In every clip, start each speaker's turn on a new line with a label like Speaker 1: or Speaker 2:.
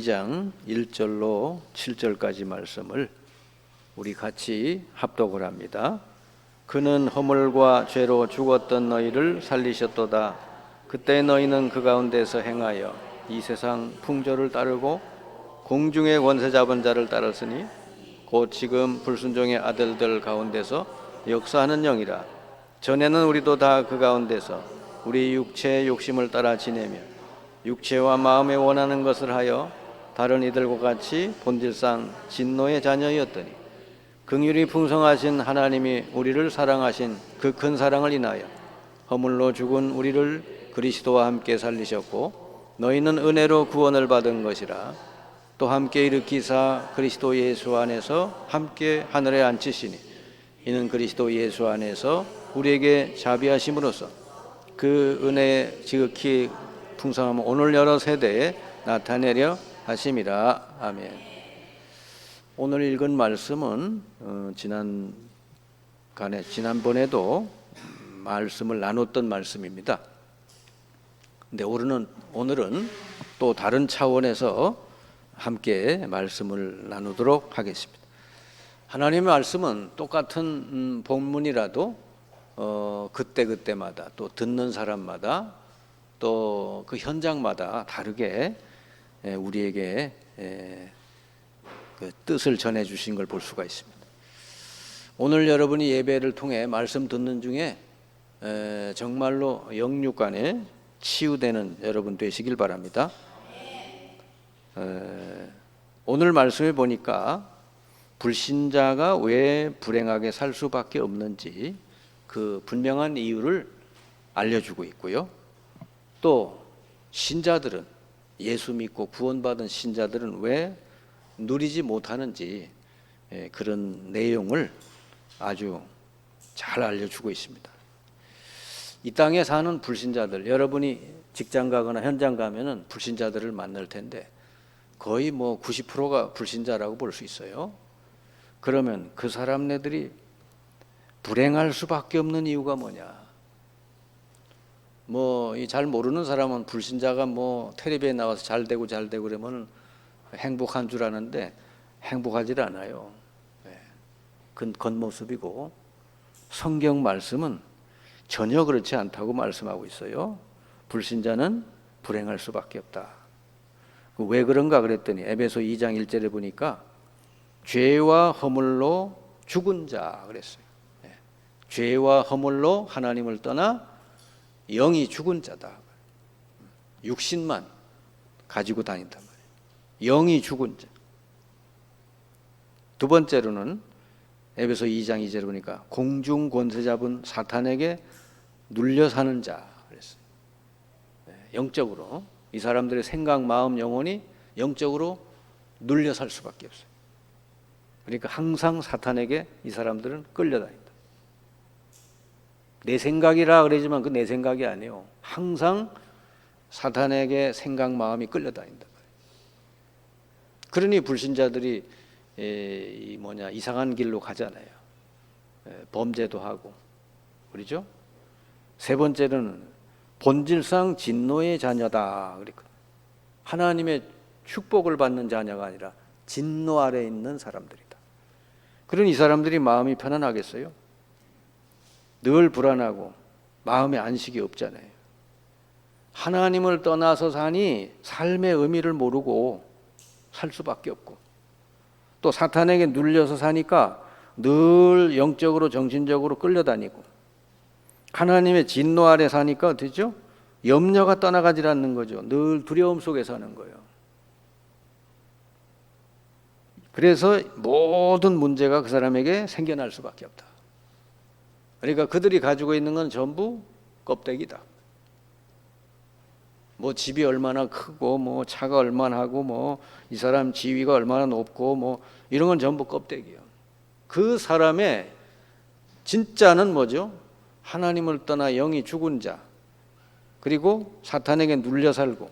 Speaker 1: 2장 1절로 7절까지 말씀을 우리 같이 합독을 합니다. 그는 허물과 죄로 죽었던 너희를 살리셨도다. 그때 너희는 그 가운데서 행하여 이 세상 풍조를 따르고 공중의 권세 잡은 자를 따랐으니 곧 지금 불순종의 아들들 가운데서 역사하는 영이라. 전에는 우리도 다 그 가운데서 우리 육체의 욕심을 따라 지내며 육체와 마음에 원하는 것을 하여 다른 이들과 같이 본질상 진노의 자녀였더니 긍휼이 풍성하신 하나님이 우리를 사랑하신 그 큰 사랑을 인하여 허물로 죽은 우리를 그리스도와 함께 살리셨고 너희는 은혜로 구원을 받은 것이라. 또 함께 일으키사 그리스도 예수 안에서 함께 하늘에 앉히시니 이는 그리스도 예수 안에서 우리에게 자비하심으로써 그 은혜의 지극히 풍성함을 오늘 여러 세대에 나타내려 하심이라. 아멘. 오늘 읽은 말씀은 지난번에도 말씀을 나눴던 말씀입니다. 근데 오늘은 또 다른 차원에서 함께 말씀을 나누도록 하겠습니다. 하나님의 말씀은 똑같은 본문이라도 그때마다 또 듣는 사람마다 또 그 현장마다 다르게 우리에게 그 뜻을 전해 주신 걸 볼 수가 있습니다. 오늘 여러분이 예배를 통해 말씀 듣는 중에 정말로 영육간에 치유되는 여러분 되시길 바랍니다. 오늘 말씀에 보니까 불신자가 왜 불행하게 살 수밖에 없는지 그 분명한 이유를 알려주고 있고요. 또 신자들은, 예수 믿고 구원받은 신자들은 왜 누리지 못하는지 그런 내용을 아주 잘 알려주고 있습니다. 이 땅에 사는 불신자들, 여러분이 직장 가거나 현장 가면은 불신자들을 만날 텐데 거의 90%가 불신자라고 볼 수 있어요. 그러면 그 사람네들이 불행할 수밖에 없는 이유가 뭐냐? 잘 모르는 사람은 불신자가 텔레비에 나와서 잘 되고 그러면 행복한 줄 아는데 행복하지 않아요. 그건 겉모습이고 성경 말씀은 전혀 그렇지 않다고 말씀하고 있어요. 불신자는 불행할 수밖에 없다. 왜 그런가 그랬더니 에베소 2장 1절에 보니까 죄와 허물로 죽은 자 그랬어요. 죄와 허물로 하나님을 떠나 영이 죽은 자다. 육신만 가지고 다닌단 말이에요. 영이 죽은 자. 두 번째로는 에베소 2장 2절에 보니까 공중 권세 잡은 사탄에게 눌려 사는 자 그랬어요. 영적으로 이 사람들의 생각, 마음, 영혼이 영적으로 눌려 살 수밖에 없어요. 그러니까 항상 사탄에게 이 사람들은 끌려다닌다. 내 생각이라 그러지만 그 내 생각이 아니에요. 항상 사탄에게 생각, 마음이 끌려다닌다. 그러니 불신자들이 이상한 길로 가잖아요. 범죄도 하고, 그렇죠? 세 번째는 본질상 진노의 자녀다. 그랬거든요. 하나님의 축복을 받는 자녀가 아니라 진노 아래 있는 사람들이다. 그러니 이 사람들이 마음이 편안하겠어요? 늘 불안하고 마음에 안식이 없잖아요. 하나님을 떠나서 사니 삶의 의미를 모르고 살 수밖에 없고, 또 사탄에게 눌려서 사니까 늘 영적으로 정신적으로 끌려다니고, 하나님의 진노 아래 사니까 어떻죠? 염려가 떠나가지 않는 거죠. 늘 두려움 속에 사는 거예요. 그래서 모든 문제가 그 사람에게 생겨날 수밖에 없다. 그러니까 그들이 가지고 있는 건 전부 껍데기다. 집이 얼마나 크고 차가 얼마나 하고 이 사람 지위가 얼마나 높고 이런 건 전부 껍데기예요. 그 사람의 진짜는 뭐죠? 하나님을 떠나 영이 죽은 자, 그리고 사탄에게 눌려 살고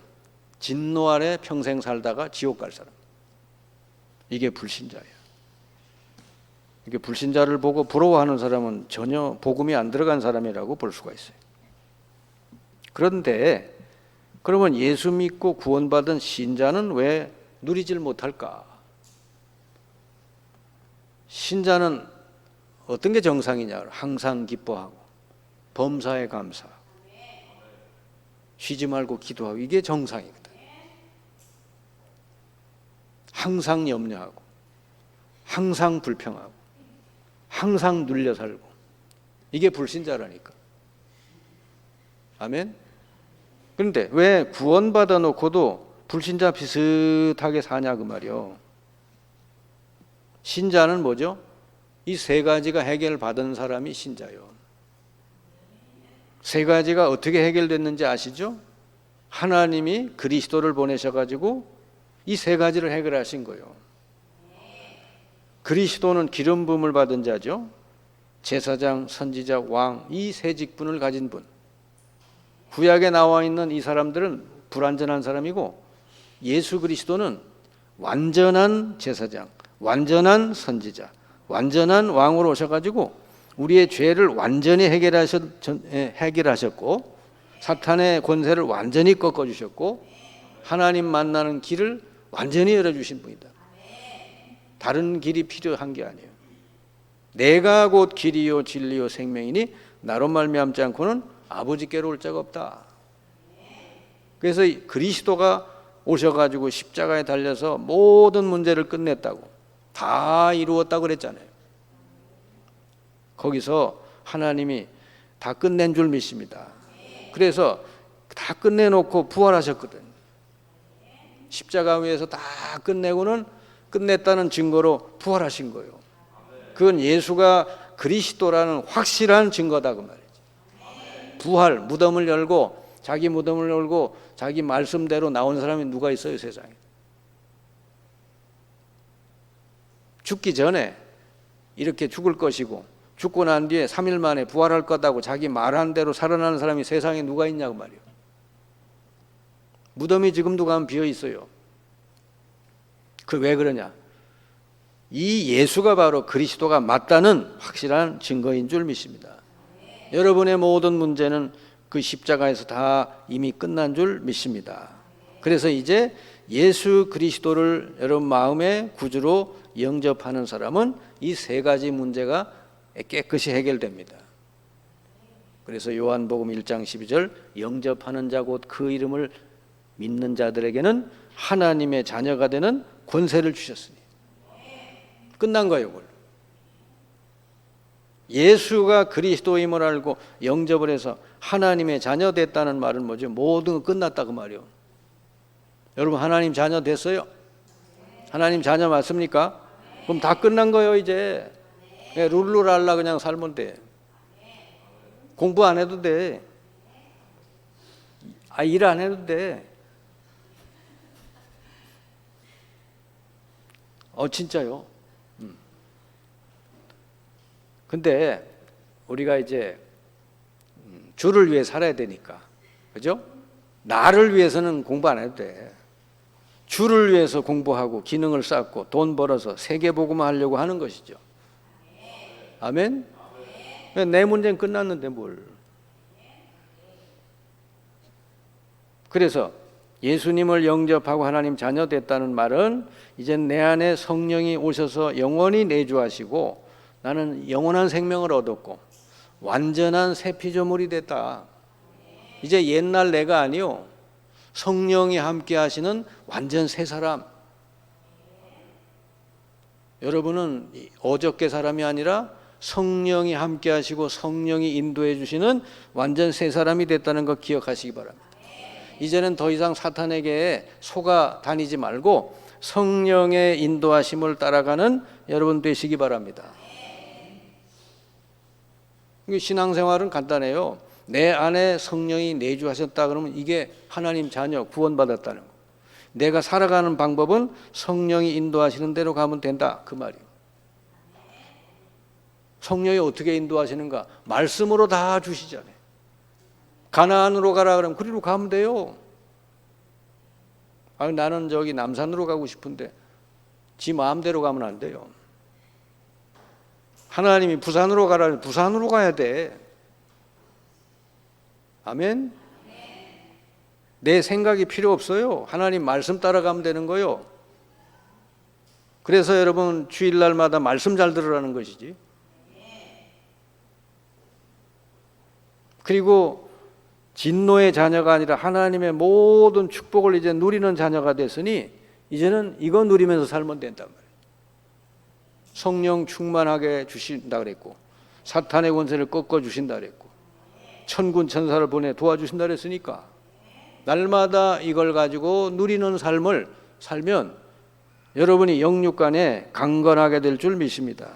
Speaker 1: 진노 아래 평생 살다가 지옥 갈 사람. 이게 불신자예요. 이게 불신자를 보고 부러워하는 사람은 전혀 복음이 안 들어간 사람이라고 볼 수가 있어요. 그런데 그러면 예수 믿고 구원받은 신자는 왜 누리질 못할까? 신자는 어떤 게 정상이냐? 항상 기뻐하고 범사에 감사하고 쉬지 말고 기도하고, 이게 정상이거든. 항상 염려하고 항상 불평하고 항상 눌려 살고, 이게 불신자라니까. 아멘. 그런데 왜 구원받아 놓고도 불신자 비슷하게 사냐 그 말이요. 신자는 뭐죠? 이 세 가지가 해결받은 사람이 신자요. 세 가지가 어떻게 해결됐는지 아시죠? 하나님이 그리스도를 보내셔가지고 이 세 가지를 해결하신 거예요. 그리스도는 기름 부음을 받은 자죠. 제사장, 선지자, 왕, 이 세 직분을 가진 분. 구약에 나와 있는 이 사람들은 불완전한 사람이고, 예수 그리스도는 완전한 제사장, 완전한 선지자, 완전한 왕으로 오셔가지고 우리의 죄를 완전히 해결하셨고, 사탄의 권세를 완전히 꺾어주셨고, 하나님 만나는 길을 완전히 열어주신 분이다. 다른 길이 필요한 게 아니에요. 내가 곧 길이요 진리요 생명이니 나로 말미암지 않고는 아버지께로 올 자가 없다. 그래서 그리스도가 오셔가지고 십자가에 달려서 모든 문제를 끝냈다고, 다 이루었다고 그랬잖아요. 거기서 하나님이 다 끝낸 줄 믿습니다. 그래서 다 끝내놓고 부활하셨거든. 십자가 위에서 다 끝내고는 끝냈다는 증거로 부활하신 거예요. 그건 예수가 그리스도라는 확실한 증거다 그 말이지. 부활, 무덤을 열고, 자기 무덤을 열고 자기 말씀대로 나온 사람이 누가 있어요 세상에? 죽기 전에 이렇게 죽을 것이고 죽고 난 뒤에 3일 만에 부활할 거다고 자기 말한 대로 살아나는 사람이 세상에 누가 있냐고 말이에요. 무덤이 지금도 가면 비어 있어요. 그 왜 그러냐? 이 예수가 바로 그리스도가 맞다는 확실한 증거인 줄 믿습니다. 여러분의 모든 문제는 그 십자가에서 다 이미 끝난 줄 믿습니다. 그래서 이제 예수 그리스도를 여러분 마음의 구주로 영접하는 사람은 이 세 가지 문제가 깨끗이 해결됩니다. 그래서 요한복음 1장 12절, 영접하는 자 곧 그 이름을 믿는 자들에게는 하나님의 자녀가 되는 권세를 주셨으니. 끝난 거예요. 그걸. 예수가 그리스도임을 알고 영접을 해서 하나님의 자녀 됐다는 말은 뭐죠? 모든 거 끝났다 그 말이요. 여러분 하나님 자녀 됐어요? 하나님 자녀 맞습니까? 그럼 다 끝난 거예요 이제. 룰루랄라 그냥 살면 돼. 공부 안 해도 돼. 일 안 해도 돼. 진짜요. 근데 우리가 이제 주를 위해 살아야 되니까, 그죠? 나를 위해서는 공부 안 해도 돼. 주를 위해서 공부하고 기능을 쌓고 돈 벌어서 세계복음화 하려고 하는 것이죠. 아멘? 내 문제는 끝났는데 뭘. 그래서 예수님을 영접하고 하나님 자녀 됐다는 말은 이제 내 안에 성령이 오셔서 영원히 내주하시고 나는 영원한 생명을 얻었고 완전한 새 피조물이 됐다. 이제 옛날 내가 아니요, 성령이 함께 하시는 완전 새 사람. 여러분은 어저께 사람이 아니라 성령이 함께 하시고 성령이 인도해 주시는 완전 새 사람이 됐다는 거 기억하시기 바랍니다. 이제는 더 이상 사탄에게 속아 다니지 말고 성령의 인도하심을 따라가는 여러분 되시기 바랍니다. 신앙생활은 간단해요. 내 안에 성령이 내주하셨다 그러면 이게 하나님 자녀 구원받았다는 거. 내가 살아가는 방법은 성령이 인도하시는 대로 가면 된다 그 말이에요. 성령이 어떻게 인도하시는가? 말씀으로 다 주시잖아요. 가나안으로 가라 그러면 그리로 가면 돼요. 나는 저기 남산으로 가고 싶은데 지 마음대로 가면 안 돼요. 하나님이 부산으로 가라면 부산으로 가야 돼. 아멘? 내 생각이 필요 없어요. 하나님 말씀 따라가면 되는 거요. 그래서 여러분 주일날마다 말씀 잘 들으라는 것이지. 그리고 진노의 자녀가 아니라 하나님의 모든 축복을 이제 누리는 자녀가 됐으니 이제는 이거 누리면서 살면 된단 말이에요. 성령 충만하게 주신다 그랬고, 사탄의 권세를 꺾어 주신다 그랬고, 천군 천사를 보내 도와주신다 그랬으니까 날마다 이걸 가지고 누리는 삶을 살면 여러분이 영육간에 강건하게 될 줄 믿습니다.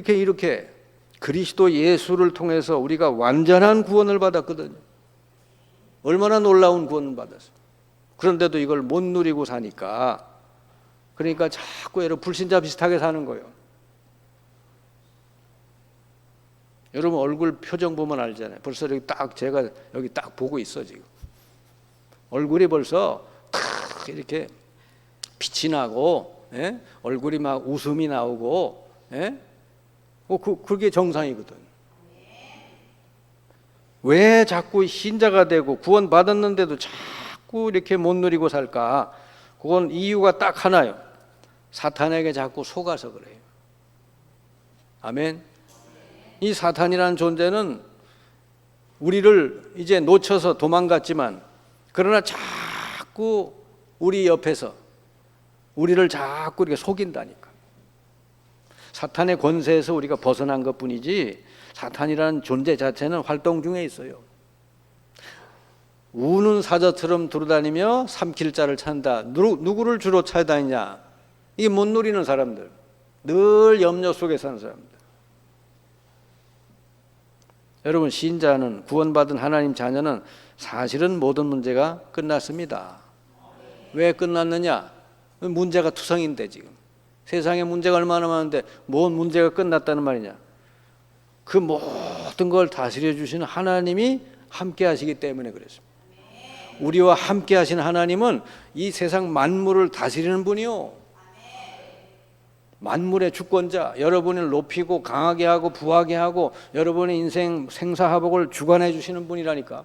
Speaker 1: 이렇게 그리스도 예수를 통해서 우리가 완전한 구원을 받았거든요. 얼마나 놀라운 구원을 받았어요. 그런데도 이걸 못 누리고 사니까, 그러니까 자꾸 여러분 불신자 비슷하게 사는 거예요. 여러분 얼굴 표정 보면 알잖아요. 벌써 여기 딱 제가 여기 딱 보고 있어 지금. 얼굴이 벌써 탁 이렇게 빛이 나고, 예? 얼굴이 막 웃음이 나오고, 예? 그게 정상이거든. 왜 자꾸 신자가 되고 구원 받았는데도 자꾸 이렇게 못 누리고 살까? 그건 이유가 딱 하나요. 사탄에게 자꾸 속아서 그래요. 아멘. 이 사탄이라는 존재는 우리를 이제 놓쳐서 도망갔지만, 그러나 자꾸 우리 옆에서 우리를 자꾸 이렇게 속인다니까. 사탄의 권세에서 우리가 벗어난 것뿐이지 사탄이라는 존재 자체는 활동 중에 있어요. 우는 사자처럼 돌아다니며 삼킬 자를 찾는다. 누구를 주로 찾아다니냐? 이게 못 누리는 사람들, 늘 염려 속에 사는 사람들. 여러분, 신자는, 구원받은 하나님 자녀는 사실은 모든 문제가 끝났습니다. 왜 끝났느냐? 문제가 투성인데 지금 세상에 문제가 얼마나 많은데 뭔 문제가 끝났다는 말이냐? 그 모든 걸 다스려 주시는 하나님이 함께 하시기 때문에 그렇습니다. 우리와 함께 하신 하나님은 이 세상 만물을 다스리는 분이요, 만물의 주권자, 여러분을 높이고 강하게 하고 부하게 하고 여러분의 인생 생사화복을 주관해 주시는 분이라니까.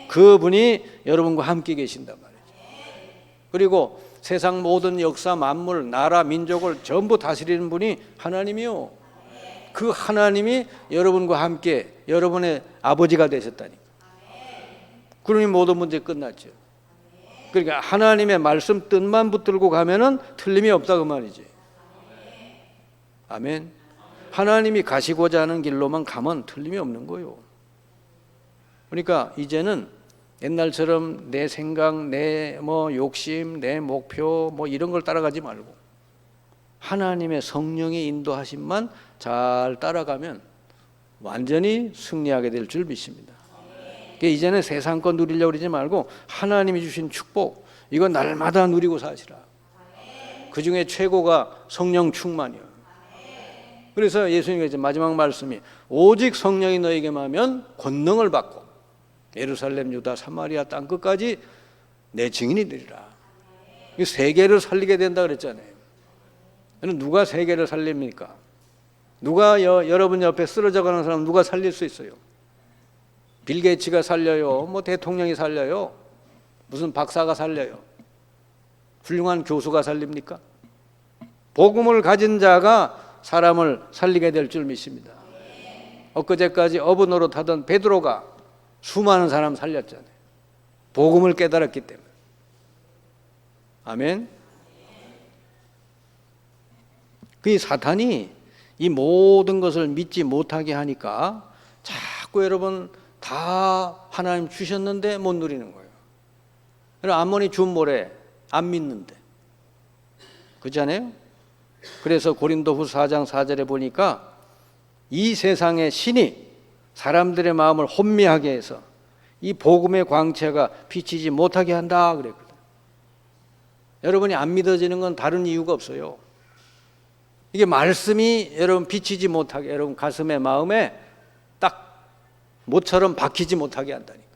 Speaker 1: 그분이 여러분과 함께 계신단 말이죠. 그리고 세상 모든 역사, 만물, 나라, 민족을 전부 다스리는 분이 하나님이요. 그 하나님이 여러분과 함께 여러분의 아버지가 되셨다니까. 그러니 모든 문제 끝났죠. 그러니까 하나님의 말씀 뜻만 붙들고 가면은 틀림이 없다 그 말이지. 아멘. 하나님이 가시고자 하는 길로만 가면 틀림이 없는 거요. 그러니까 이제는 옛날처럼 내 생각, 내 욕심, 내 목표 이런 걸 따라가지 말고 하나님의 성령의 인도하심만 잘 따라가면 완전히 승리하게 될 줄 믿습니다. 그러니까 이제는 세상 거 누리려고 그러지 말고 하나님이 주신 축복, 이거 날마다 누리고 사시라. 그 중에 최고가 성령 충만이요. 그래서 예수님께서 마지막 말씀이 오직 성령이 너에게 임하면 권능을 받고 예루살렘, 유다, 사마리아 땅 끝까지 내 증인이 되리라. 이 세계를 살리게 된다 그랬잖아요. 누가 세계를 살립니까? 누가 여러분 옆에 쓰러져 가는 사람 누가 살릴 수 있어요? 빌 게이츠가 살려요? 대통령이 살려요? 무슨 박사가 살려요? 훌륭한 교수가 살립니까? 복음을 가진 자가 사람을 살리게 될 줄 믿습니다. 엊그제까지 어부 노릇하던 베드로가 수많은 사람 살렸잖아요. 복음을 깨달았기 때문에. 아멘. 그 사탄이 이 모든 것을 믿지 못하게 하니까 자꾸 여러분 다 하나님 주셨는데 못 누리는 거예요. 암몬이 준 모래 안 믿는데. 그렇잖아요? 그래서 고린도후 4장 4절에 보니까 이 세상의 신이 사람들의 마음을 혼미하게 해서 이 복음의 광채가 비치지 못하게 한다 그랬거든. 여러분이 안 믿어지는 건 다른 이유가 없어요. 이게 말씀이 여러분 비치지 못하게, 여러분 가슴에 마음에 딱 모처럼 박히지 못하게 한다니까.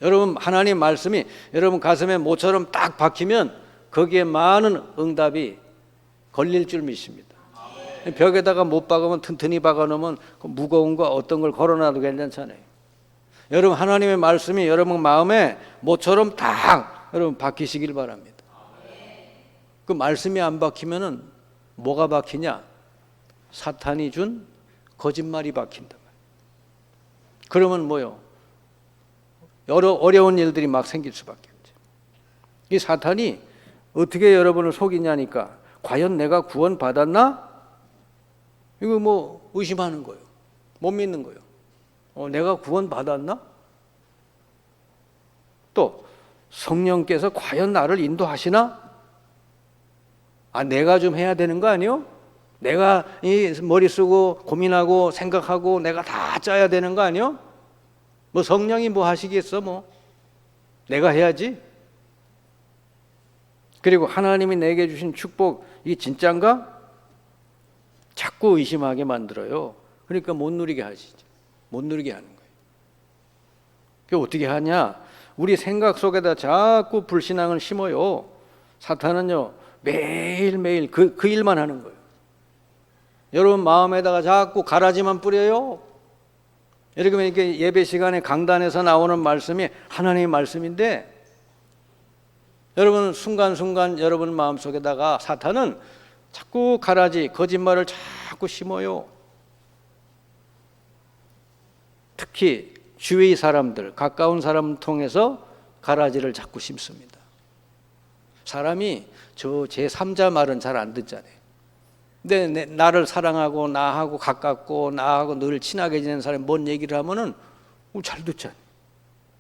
Speaker 1: 여러분 하나님 말씀이 여러분 가슴에 모처럼 딱 박히면 거기에 많은 응답이 걸릴 줄 믿습니다. 벽에다가 못 박으면 튼튼히 박아놓으면 무거운 거 어떤 걸 걸어놔도 괜찮잖아요. 여러분 하나님의 말씀이 여러분 마음에 모처럼 딱 여러분 박히시길 바랍니다. 그 말씀이 안 박히면은 뭐가 박히냐? 사탄이 준 거짓말이 박힌다. 그러면 뭐요? 여러 어려운 일들이 막 생길 수밖에 없죠. 이 사탄이 어떻게 여러분을 속이냐니까, 과연 내가 구원 받았나? 이거 뭐 의심하는 거예요. 못 믿는 거예요. 내가 구원 받았나? 또 성령께서 과연 나를 인도하시나? 내가 좀 해야 되는 거 아니요? 내가 이 머리 쓰고 고민하고 생각하고 내가 다 짜야 되는 거 아니요? 뭐 성령이 뭐 하시겠어 뭐. 내가 해야지. 그리고 하나님이 내게 주신 축복 이게 진짠가? 자꾸 의심하게 만들어요. 그러니까 못 누리게 하시죠. 못 누리게 하는 거예요. 그게 어떻게 하냐? 우리 생각 속에다 자꾸 불신앙을 심어요. 사탄은요 매일매일 그 일만 하는 거예요. 여러분 마음에다가 자꾸 가라지만 뿌려요. 여러분 이렇게 예배 시간에 강단에서 나오는 말씀이 하나님의 말씀인데, 여러분 순간순간 여러분 마음속에다가 사탄은 자꾸 가라지, 거짓말을 자꾸 심어요. 특히 주위 사람들, 가까운 사람 통해서 가라지를 자꾸 심습니다. 사람이 저 제3자 말은 잘 안 듣잖아요. 근데 나를 사랑하고 나하고 가깝고 나하고 늘 친하게 지내는 사람이 뭔 얘기를 하면은 잘 듣잖아요.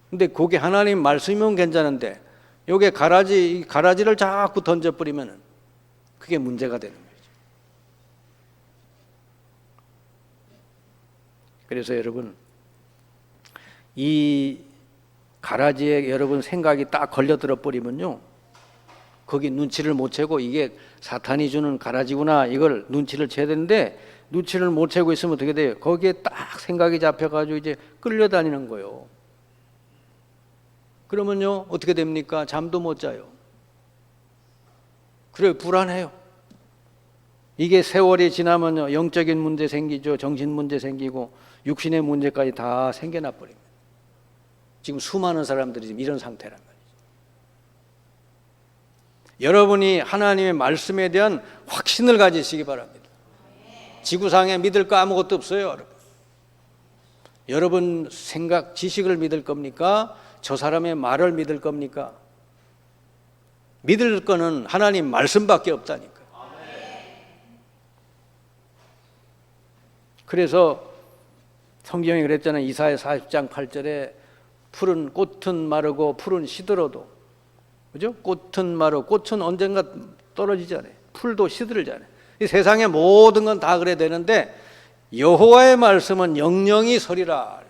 Speaker 1: 근데 그게 하나님 말씀이면 괜찮은데 요게 가라지를 자꾸 던져버리면은 그게 문제가 되는 거죠. 그래서 여러분 이 가라지에 여러분 생각이 딱 걸려들어 버리면요, 거기 눈치를 못 채고 이게 사탄이 주는 가라지구나 이걸 눈치를 채야 되는데, 눈치를 못 채고 있으면 어떻게 돼요? 거기에 딱 생각이 잡혀가지고 이제 끌려다니는 거예요. 그러면요 어떻게 됩니까? 잠도 못 자요. 그래요, 불안해요. 이게 세월이 지나면요 영적인 문제 생기죠. 정신 문제 생기고 육신의 문제까지 다 생겨나 버립니다. 지금 수많은 사람들이 지금 이런 상태란 말이죠. 여러분이 하나님의 말씀에 대한 확신을 가지시기 바랍니다. 지구상에 믿을 거 아무것도 없어요, 여러분. 여러분 생각, 지식을 믿을 겁니까? 저 사람의 말을 믿을 겁니까? 믿을 거는 하나님 말씀밖에 없다니까. 그래서 성경이 그랬잖아요. 이사야 40장 8절에 푸른 꽃은 마르고 푸른 시들어도, 그죠? 꽃은 마르고, 꽃은 언젠가 떨어지잖아요. 풀도 시들잖아요. 이 세상의 모든 건 다 그래야 되는데 여호와의 말씀은 영영이 서리라.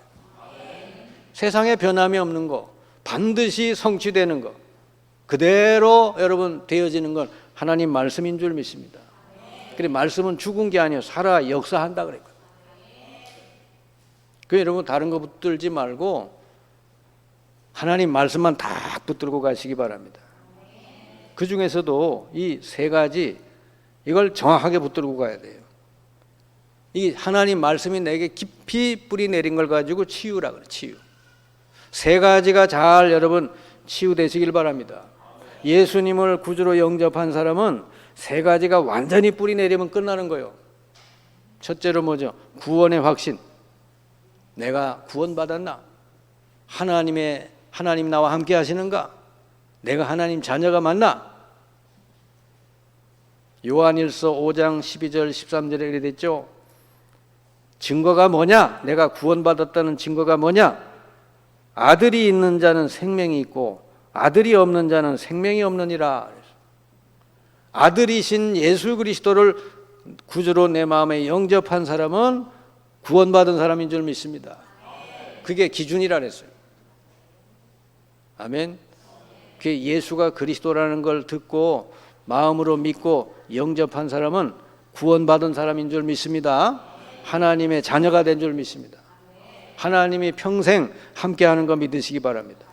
Speaker 1: 세상에 변함이 없는 거, 반드시 성취되는 거, 그대로 여러분 되어지는 건 하나님 말씀인 줄 믿습니다. 그래, 말씀은 죽은 게 아니에요. 살아 역사한다 그랬거든요. 그 여러분 다른 거 붙들지 말고 하나님 말씀만 딱 붙들고 가시기 바랍니다. 그 중에서도 이 세 가지 이걸 정확하게 붙들고 가야 돼요. 이 하나님 말씀이 내게 깊이 뿌리 내린 걸 가지고 치유라 그래. 치유. 세 가지가 잘 여러분 치유되시길 바랍니다. 예수님을 구주로 영접한 사람은 세 가지가 완전히 뿌리 내리면 끝나는 거예요. 첫째로 뭐죠? 구원의 확신. 내가 구원받았나? 하나님 나와 함께 하시는가? 내가 하나님 자녀가 맞나? 요한일서 5장 12절 13절에 이렇게 됐죠. 증거가 뭐냐? 내가 구원받았다는 증거가 뭐냐? 아들이 있는 자는 생명이 있고 아들이 없는 자는 생명이 없느니라. 아들이신 예수 그리스도를 구주로 내 마음에 영접한 사람은 구원받은 사람인 줄 믿습니다. 그게 기준이라 그랬어요. 아멘. 그게 예수가 그리스도라는 걸 듣고 마음으로 믿고 영접한 사람은 구원받은 사람인 줄 믿습니다. 하나님의 자녀가 된 줄 믿습니다. 하나님이 평생 함께하는 거 믿으시기 바랍니다.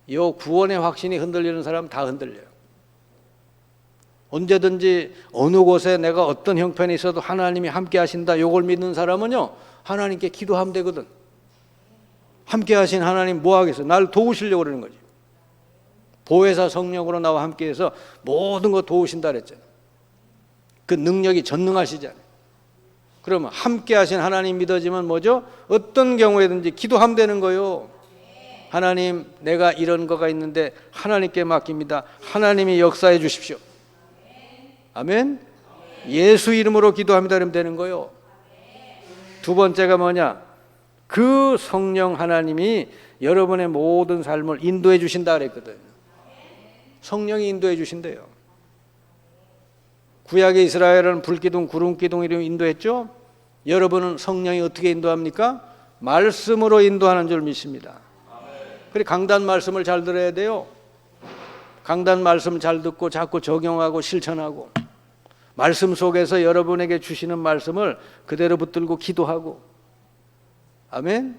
Speaker 1: 이 구원의 확신이 흔들리는 사람 다 흔들려요. 언제든지 어느 곳에 내가 어떤 형편이 있어도 하나님이 함께 하신다, 요걸 믿는 사람은요 하나님께 기도하면 되거든. 함께 하신 하나님 뭐 하겠어? 나를 도우시려고 그러는 거지. 보혜사 성령으로 나와 함께해서 모든 거 도우신다 그랬잖아요. 그 능력이 전능하시잖아요. 그러면 함께 하신 하나님 믿어지면 뭐죠? 어떤 경우에든지 기도하면 되는 거예요. 하나님, 내가 이런 거가 있는데 하나님께 맡깁니다. 하나님이 역사해 주십시오. 아멘. 예수 이름으로 기도합니다. 그러면 되는 거예요. 두 번째가 뭐냐? 그 성령 하나님이 여러분의 모든 삶을 인도해 주신다 그랬거든. 성령이 인도해 주신대요. 구약의 이스라엘은 불기둥, 구름기둥 이름 인도했죠. 여러분은 성령이 어떻게 인도합니까? 말씀으로 인도하는 줄 믿습니다. 그래, 강단 말씀을 잘 들어야 돼요. 강단 말씀 잘 듣고 자꾸 적용하고 실천하고, 말씀 속에서 여러분에게 주시는 말씀을 그대로 붙들고 기도하고. 아멘.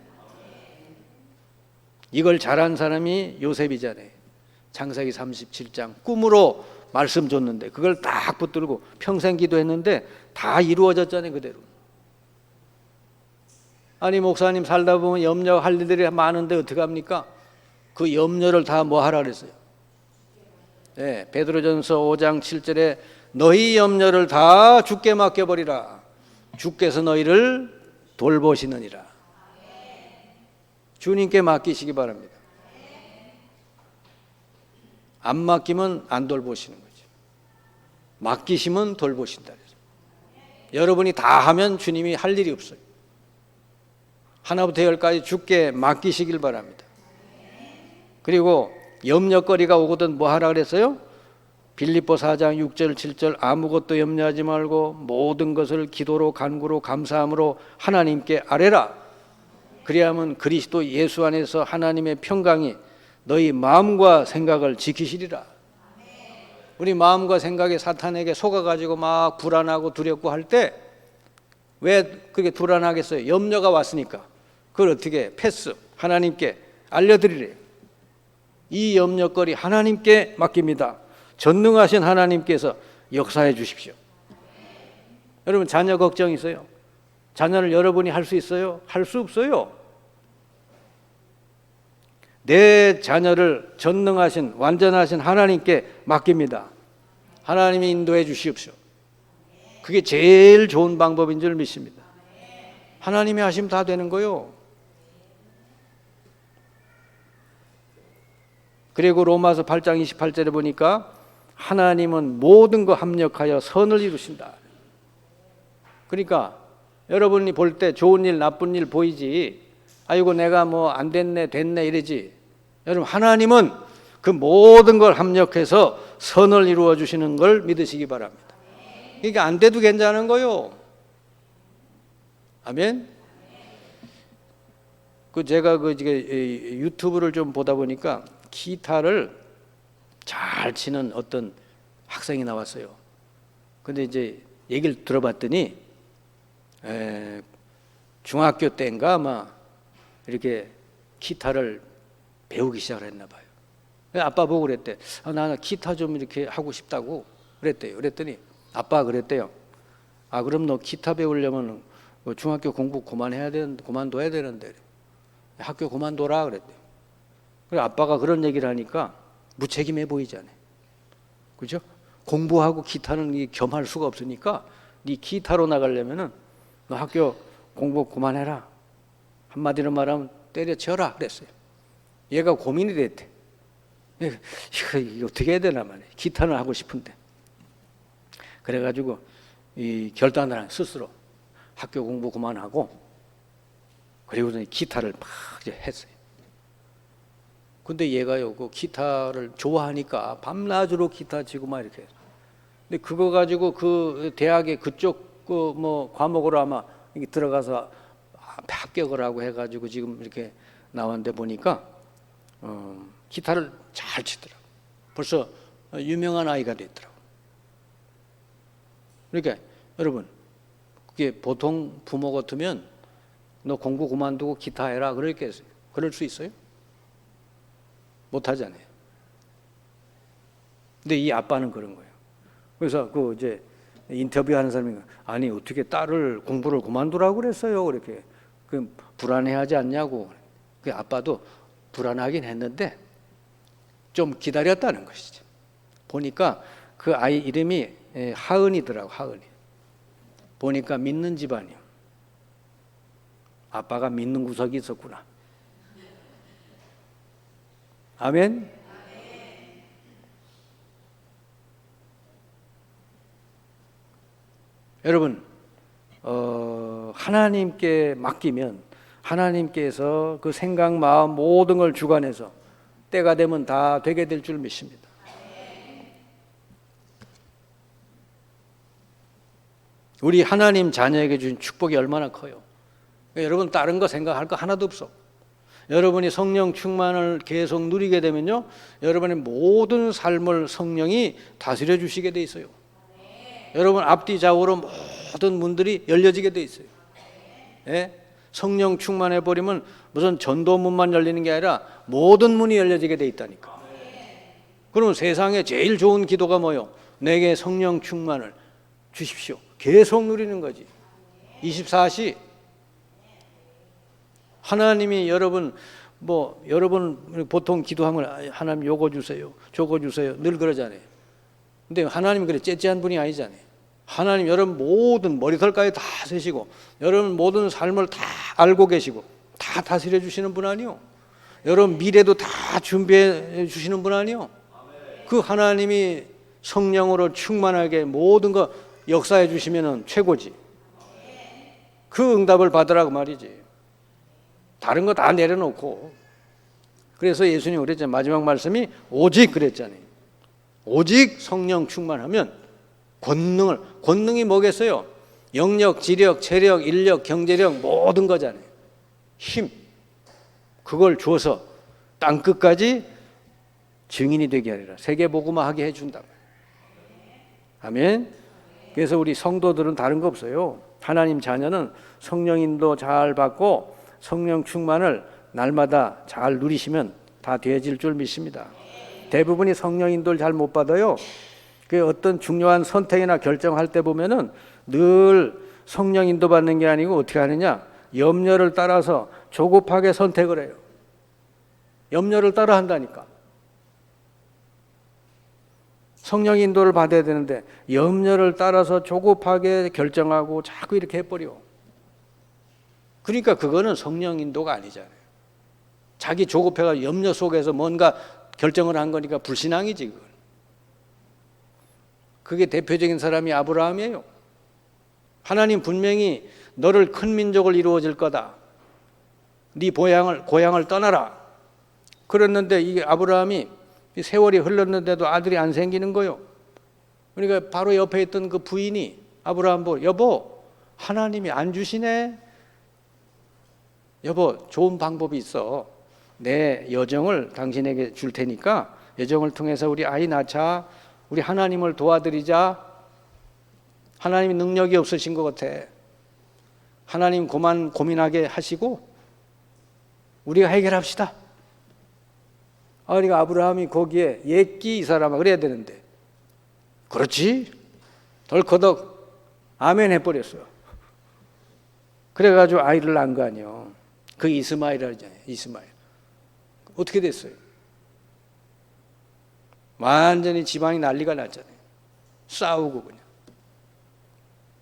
Speaker 1: 이걸 잘한 사람이 요셉이잖아요. 창세기 37장 꿈으로 말씀 줬는데 그걸 딱 붙들고 평생 기도했는데 다 이루어졌잖아요. 그대로. 아니 목사님 살다 보면 염려할 일들이 많은데 어떡합니까? 그 염려를 다 뭐 하라 그랬어요? 네, 베드로전서 5장 7절에 너희 염려를 다 주께 맡겨버리라. 주께서 너희를 돌보시느니라. 주님께 맡기시기 바랍니다. 안 맡기면 안 돌보시는 거죠. 맡기시면 돌보신다. 여러분이 다 하면 주님이 할 일이 없어요. 하나부터 열까지 주께 맡기시길 바랍니다. 그리고 염려거리가 오거든 뭐 하라 그랬어요? 빌립보 4장 6절 7절 아무것도 염려하지 말고 모든 것을 기도로 간구로 감사함으로 하나님께 아뢰라. 그리하면 그리스도 예수 안에서 하나님의 평강이 너희 마음과 생각을 지키시리라. 우리 마음과 생각이 사탄에게 속아가지고 막 불안하고 두렵고 할 때 왜 그렇게 불안하겠어요? 염려가 왔으니까. 그걸 어떻게 패스 하나님께 알려드리래요. 이 염려거리 하나님께 맡깁니다. 전능하신 하나님께서 역사해 주십시오. 여러분 자녀 걱정 있어요? 자녀를 여러분이 할 수 있어요? 할 수 없어요. 내 자녀를 전능하신 완전하신 하나님께 맡깁니다. 하나님이 인도해 주시옵시오. 그게 제일 좋은 방법인 줄 믿습니다. 하나님이 하시면 다 되는 거요. 그리고 로마서 8장 28절에 보니까 하나님은 모든 거 합력하여 선을 이루신다. 그러니까 여러분이 볼 때 좋은 일 나쁜 일 보이지, 아이고 내가 뭐 안 됐네 됐네 이러지. 여러분 하나님은 그 모든 걸 합력해서 선을 이루어 주시는 걸 믿으시기 바랍니다. 그러니까 안 돼도 괜찮은 거요. 아멘. 제가 유튜브를 좀 보다 보니까 기타를 잘 치는 어떤 학생이 나왔어요. 근데 이제 얘기를 들어봤더니 중학교 때인가 아마 이렇게 기타를 배우기 시작을 했나 봐요. 아빠 보고 그랬대. 나는 기타 좀 이렇게 하고 싶다고 그랬대요. 그랬더니 아빠가 그랬대요. 그럼 너 기타 배우려면 중학교 공부 그만둬야 되는데 학교 그만둬라 그랬대요. 그래 아빠가 그런 얘기를 하니까 무책임해 보이잖아요. 그죠? 공부하고 기타는 겸할 수가 없으니까 네 기타로 나가려면은 너 학교 공부 그만해라. 한마디로 말하면 때려쳐라 그랬어요. 얘가 고민이 됐대. 이거 어떻게 해야 되나 말이야. 기타는 하고 싶은데. 그래가지고 이 결단을 스스로 학교 공부 그만하고 그리고 기타를 막 이제 했어요. 근데 얘가요, 그 기타를 좋아하니까 밤낮으로 기타 치고 막 이렇게. 근데 그거 가지고 그 대학에 그쪽 뭐 과목으로 아마 들어가서 합격을 하고 해가지고 지금 이렇게 나왔는데 보니까 기타를 잘 치더라고. 벌써 유명한 아이가 됐더라고. 그러니까 여러분, 그게 보통 부모 같으면 너 공부 그만두고 기타 해라 그랬겠어요. 그럴 수 있어요? 못 하잖아요. 근데 이 아빠는 그런 거예요. 그래서 이제 인터뷰하는 사람이 아니 어떻게 딸을 공부를 그만두라고 그랬어요? 그렇게 불안해하지 않냐고. 그 아빠도 불안하긴 했는데 좀 기다렸다는 것이죠. 보니까 그 아이 이름이 하은이더라고. 하은이. 보니까 믿는 집안이요. 아빠가 믿는 구석이 있었구나. 아멘. 여러분, 하나님께 맡기면 하나님께서 그 생각, 마음 모든 걸 주관해서 때가 되면 다 되게 될 줄 믿습니다. 우리 하나님 자녀에게 주신 축복이 얼마나 커요. 여러분 다른 거 생각할 거 하나도 없어. 여러분이 성령 충만을 계속 누리게 되면요, 여러분의 모든 삶을 성령이 다스려 주시게 돼 있어요. 여러분 앞뒤 좌우로 모든 문들이 열려지게 돼 있어요. 예? 성령 충만해 버리면 무슨 전도문만 열리는 게 아니라 모든 문이 열려지게 돼 있다니까. 그러면 세상에 제일 좋은 기도가 뭐요? 내게 성령 충만을 주십시오. 계속 누리는 거지. 24시. 하나님이 여러분 보통 기도하면 하나님 요거 주세요, 저거 주세요 늘 그러잖아요. 근데 하나님이 그래 째째한 분이 아니잖아요. 하나님 여러분 모든 머리털까지 다 세시고 여러분 모든 삶을 다 알고 계시고 다 다스려 주시는 분 아니요? 여러분 미래도 다 준비해 주시는 분 아니요? 그 하나님이 성령으로 충만하게 모든 거 역사해 주시면 최고지. 그 응답을 받으라고 말이지. 다른 거 다 내려놓고. 그래서 예수님이 그랬잖아요. 마지막 말씀이 오직 그랬잖아요. 오직 성령 충만하면 권능이 뭐겠어요? 영력, 지력, 체력, 인력, 경제력 모든 거잖아요. 힘. 그걸 줘서 땅끝까지 증인이 되게 하리라. 세계복음화하게 해준다. 아멘. 그래서 우리 성도들은 다른 거 없어요. 하나님 자녀는 성령인도 잘 받고 성령 충만을 날마다 잘 누리시면 다 되어질 줄 믿습니다. 대부분이 성령인도를 잘 못 받아요. 그 어떤 중요한 선택이나 결정할 때 보면은 늘 성령인도 받는 게 아니고 어떻게 하느냐? 염려를 따라서 조급하게 선택을 해요. 염려를 따라 한다니까. 성령 인도를 받아야 되는데 염려를 따라서 조급하게 결정하고 자꾸 이렇게 해버려. 그러니까 그거는 성령 인도가 아니잖아요. 자기 조급해가 염려 속에서 뭔가 결정을 한 거니까 불신앙이지. 그건. 그게 대표적인 사람이 아브라함이에요. 하나님 분명히 너를 큰 민족을 이루어질 거다. 네 고향을 떠나라. 그랬는데 이게 아브라함이 세월이 흘렀는데도 아들이 안 생기는 거요. 그러니까 바로 옆에 있던 그 부인이 아브라함 보고 여보 하나님이 안 주시네. 여보 좋은 방법이 있어. 내 여정을 당신에게 줄 테니까 여정을 통해서 우리 아이 낳자. 우리 하나님을 도와드리자. 하나님이 능력이 없으신 것 같아. 하나님 그만 고민하게 하시고 우리가 해결합시다. 그러니까 아브라함이 거기에 옛기 이 사람아 그래야 되는데 그렇지? 덜커덕 아멘 해버렸어요. 그래가지고 아이를 낳은 거 아니에요. 그 이스마엘이라고 하잖아요. 이스마엘. 어떻게 됐어요? 완전히 집안이 난리가 났잖아요. 싸우고 그냥.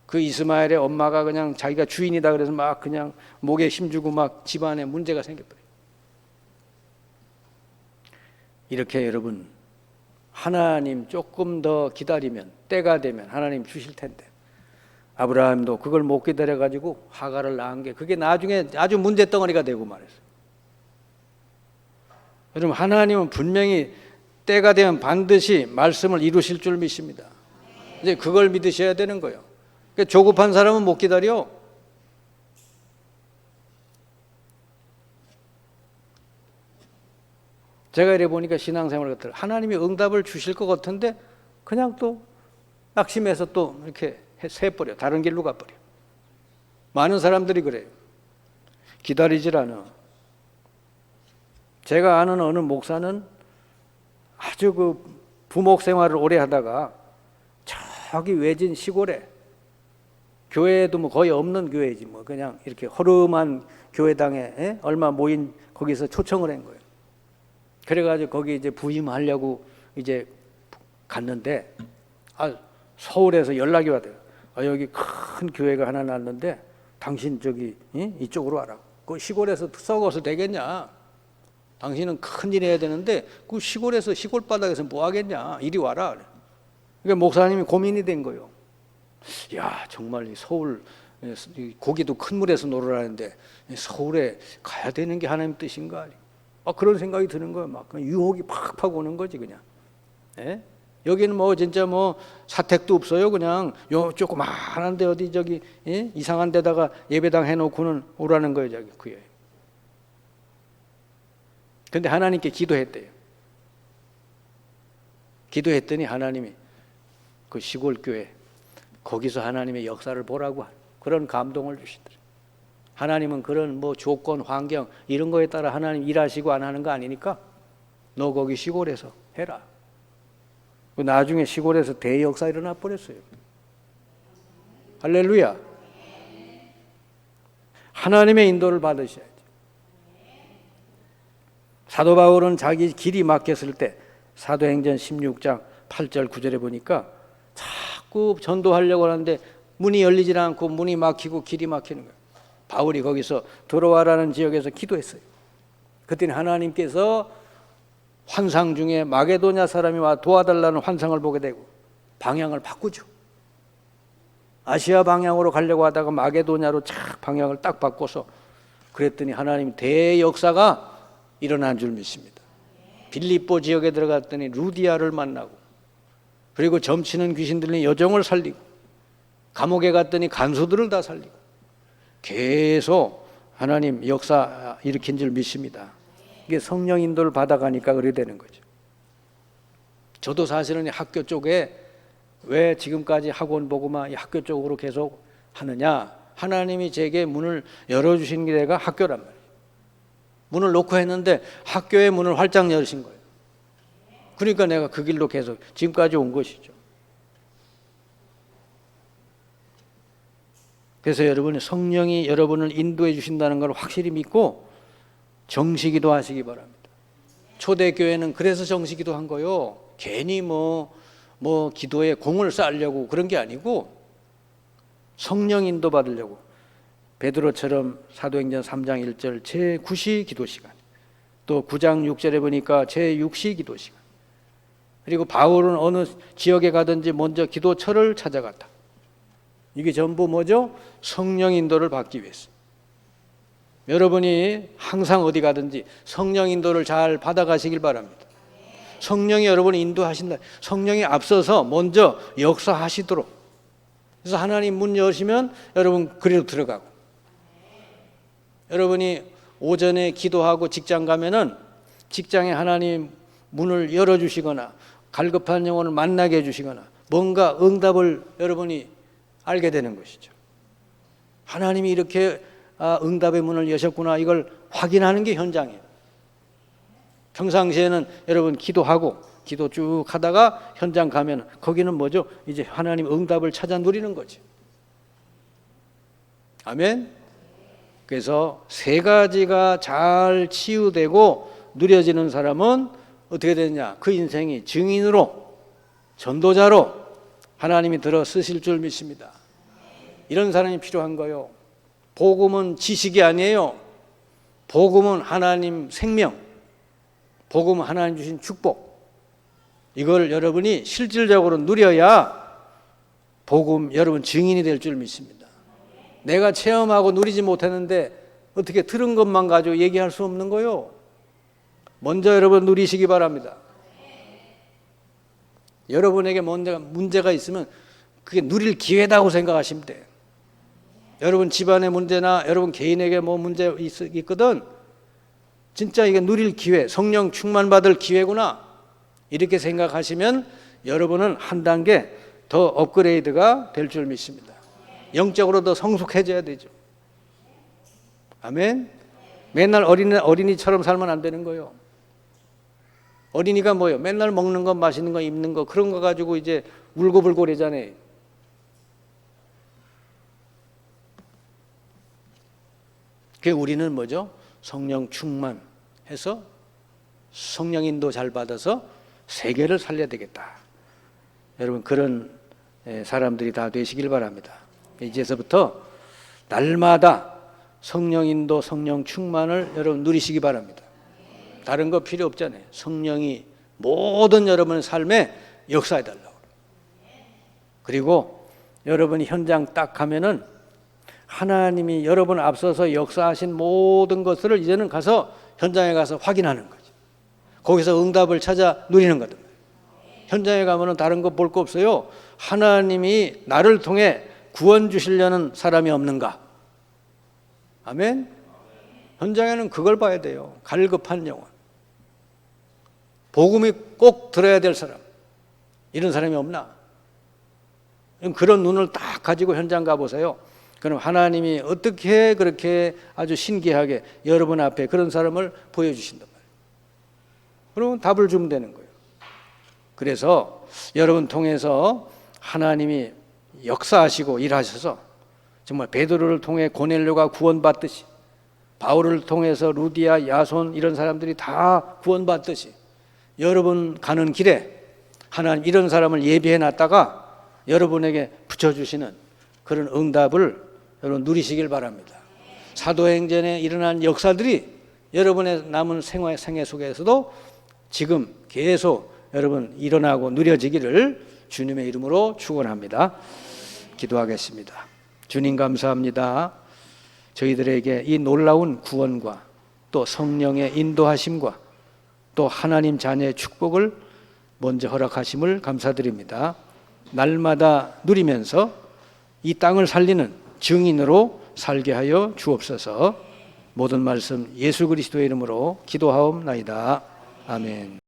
Speaker 1: 그 이스마엘의 엄마가 그냥 자기가 주인이다 그래서 막 그냥 목에 힘주고 막 집안에 문제가 생겨버려요. 이렇게 여러분 하나님 조금 더 기다리면 때가 되면 하나님 주실 텐데 아브라함도 그걸 못 기다려가지고 하가를 낳은 게 그게 나중에 아주 문제덩어리가 되고 말했어요. 여러분 하나님은 분명히 때가 되면 반드시 말씀을 이루실 줄 믿습니다. 이제 그걸 믿으셔야 되는 거예요. 그러니까 조급한 사람은 못 기다려. 제가 이래 보니까 신앙생활 같더라고요. 하나님이 응답을 주실 것 같은데 그냥 또 낙심해서 또 이렇게 새버려. 다른 길로 가버려. 많은 사람들이 그래요. 기다리질 않아. 제가 아는 어느 목사는 아주 그 부목 생활을 오래 하다가 저기 외진 시골에 교회도 뭐 거의 없는 교회지 뭐 그냥 이렇게 허름한 교회당에 얼마 모인 거기서 초청을 한 거예요.
Speaker 2: 그래가지고 거기 이제 부임하려고 이제 갔는데, 서울에서 연락이 왔대요. 여기 큰 교회가 하나 났는데 당신 저기 이쪽으로 와라. 그 시골에서 썩어서 되겠냐? 당신은 큰일 해야 되는데 그 시골에서 시골 바닥에서 뭐 하겠냐? 이리 와라. 그러니까 목사님이 고민이 된 거예요. 야, 정말 이 서울 고기도 큰 물에서 놀으라는데 서울에 가야 되는 게 하나님 뜻인가? 그런 생각이 드는 거예요. 막 유혹이 팍팍 오는 거지 그냥. 예? 여기는 뭐 진짜 뭐 사택도 없어요. 그냥 요 조그만한데 어디 저기 이상한 데다가 예배당 해놓고는 오라는 거예요. 저기 그에. 근데 하나님께 기도했대요. 기도했더니 하나님이 그 시골 교회 거기서 하나님의 역사를 보라고 그런 감동을 주시더래요. 하나님은 그런 뭐 조건, 환경 이런 거에 따라 하나님 일하시고 안 하는 거 아니니까 너 거기 시골에서 해라. 나중에 시골에서 대역사 일어나 버렸어요. 할렐루야. 하나님의 인도를 받으셔야죠. 사도 바울은 자기 길이 막혔을 때 사도행전 16장 8절 9절에 보니까 자꾸 전도하려고 하는데 문이 열리질 않고 문이 막히고 길이 막히는 거예요. 바울이 거기서 들어와라는 지역에서 기도했어요. 그때는 하나님께서 환상 중에 마게도냐 사람이 와 도와달라는 환상을 보게 되고 방향을 바꾸죠. 아시아 방향으로 가려고 하다가 마게도냐로 착 방향을 딱 바꿔서 그랬더니 하나님 대역사가 일어난 줄 믿습니다. 빌립보 지역에 들어갔더니 루디아를 만나고 그리고 점치는 귀신 들린 여종을 살리고 감옥에 갔더니 간수들을 다 살리고 계속 하나님 역사 일으킨 줄 믿습니다. 이게 성령 인도를 받아가니까 그래 되는 거죠. 저도 사실은 학교 쪽에 왜 지금까지 학원 보고만 이 학교 쪽으로 계속 하느냐, 하나님이 제게 문을 열어주신 게 내가 학교란 말이에요. 문을 놓고 했는데 학교의 문을 활짝 열으신 거예요. 그러니까 내가 그 길로 계속 지금까지 온 것이죠. 그래서 여러분이 성령이 여러분을 인도해 주신다는 걸 확실히 믿고 정시기도 하시기 바랍니다. 초대교회는 그래서 정시기도 한 거요. 괜히 뭐 기도에 공을 쌓으려고 그런 게 아니고 성령 인도 받으려고. 베드로처럼 사도행전 3장 1절 제9시 기도 시간, 또 9장 6절에 보니까 제6시 기도 시간, 그리고 바울은 어느 지역에 가든지 먼저 기도처를 찾아갔다. 이게 전부 뭐죠? 성령 인도를 받기 위해서. 여러분이 항상 어디 가든지 성령 인도를 잘 받아가시길 바랍니다. 성령이 여러분을 인도하신다. 성령이 앞서서 먼저 역사하시도록. 그래서 하나님 문 여시면 여러분 그리로 들어가고, 여러분이 오전에 기도하고 직장 가면은 직장에 하나님 문을 열어주시거나 갈급한 영혼을 만나게 해주시거나 뭔가 응답을 여러분이 알게 되는 것이죠. 하나님이 이렇게 응답의 문을 여셨구나, 이걸 확인하는 게 현장이에요. 평상시에는 여러분 기도 쭉 하다가 현장 가면 거기는 뭐죠? 이제 하나님 응답을 찾아 누리는 거죠. 아멘. 그래서 세 가지가 잘 치유되고 누려지는 사람은 어떻게 되느냐? 그 인생이 증인으로, 전도자로 하나님이 들어 쓰실 줄 믿습니다. 이런 사람이 필요한 거요. 복음은 지식이 아니에요. 복음은 하나님 생명, 복음은 하나님 주신 축복. 이걸 여러분이 실질적으로 누려야 복음 여러분 증인이 될 줄 믿습니다. 내가 체험하고 누리지 못했는데 어떻게 들은 것만 가지고 얘기할 수 없는 거요. 먼저 여러분 누리시기 바랍니다. 여러분에게 문제가 있으면 그게 누릴 기회다고 생각하시면 돼요. 여러분 집안의 문제나 여러분 개인에게 뭐 문제 있거든, 진짜 이게 누릴 기회, 성령 충만 받을 기회구나, 이렇게 생각하시면 여러분은 한 단계 더 업그레이드가 될 줄 믿습니다. 영적으로 더 성숙해져야 되죠. 아멘. 맨날 어린이처럼 살면 안 되는 거예요. 어린이가 뭐예요? 맨날 먹는 거, 마시는 거, 입는 거, 그런 거 가지고 이제 울고불고 그러잖아요. 그 우리는 뭐죠? 성령 충만해서 성령 인도 잘 받아서 세계를 살려야 되겠다. 여러분 그런 사람들이 다 되시길 바랍니다. 이제서부터 날마다 성령 인도, 성령 충만을 여러분 누리시기 바랍니다. 다른 거 필요 없잖아요. 성령이 모든 여러분의 삶에 역사해 달라고. 그리고 여러분이 현장 딱 가면은 하나님이 여러분 앞서서 역사하신 모든 것들을 이제는 가서 현장에 가서 확인하는 거죠. 거기서 응답을 찾아 누리는 거든. 현장에 가면은 다른 거 볼 거 없어요. 하나님이 나를 통해 구원 주시려는 사람이 없는가? 아멘. 현장에는 그걸 봐야 돼요. 갈급한 영혼. 복음이 꼭 들어야 될 사람. 이런 사람이 없나? 그런 눈을 딱 가지고 현장 가보세요. 그럼 하나님이 어떻게 그렇게 아주 신기하게 여러분 앞에 그런 사람을 보여주신단 말이에요. 그러면 답을 주면 되는 거예요. 그래서 여러분 통해서 하나님이 역사하시고 일하셔서 정말 베드로를 통해 고넬료가 구원받듯이, 바울을 통해서 루디아, 야손 이런 사람들이 다 구원받듯이 여러분 가는 길에 하나님 이런 사람을 예비해 놨다가 여러분에게 붙여주시는 그런 응답을 여러분 누리시길 바랍니다. 사도행전에 일어난 역사들이 여러분의 남은 생애 속에서도 지금 계속 여러분 일어나고 누려지기를 주님의 이름으로 축원합니다. 기도하겠습니다. 주님 감사합니다. 저희들에게 이 놀라운 구원과 또 성령의 인도하심과 또 하나님 자녀의 축복을 먼저 허락하심을 감사드립니다. 날마다 누리면서 이 땅을 살리는 증인으로 살게 하여 주옵소서. 모든 말씀 예수 그리스도의 이름으로 기도하옵나이다. 아멘.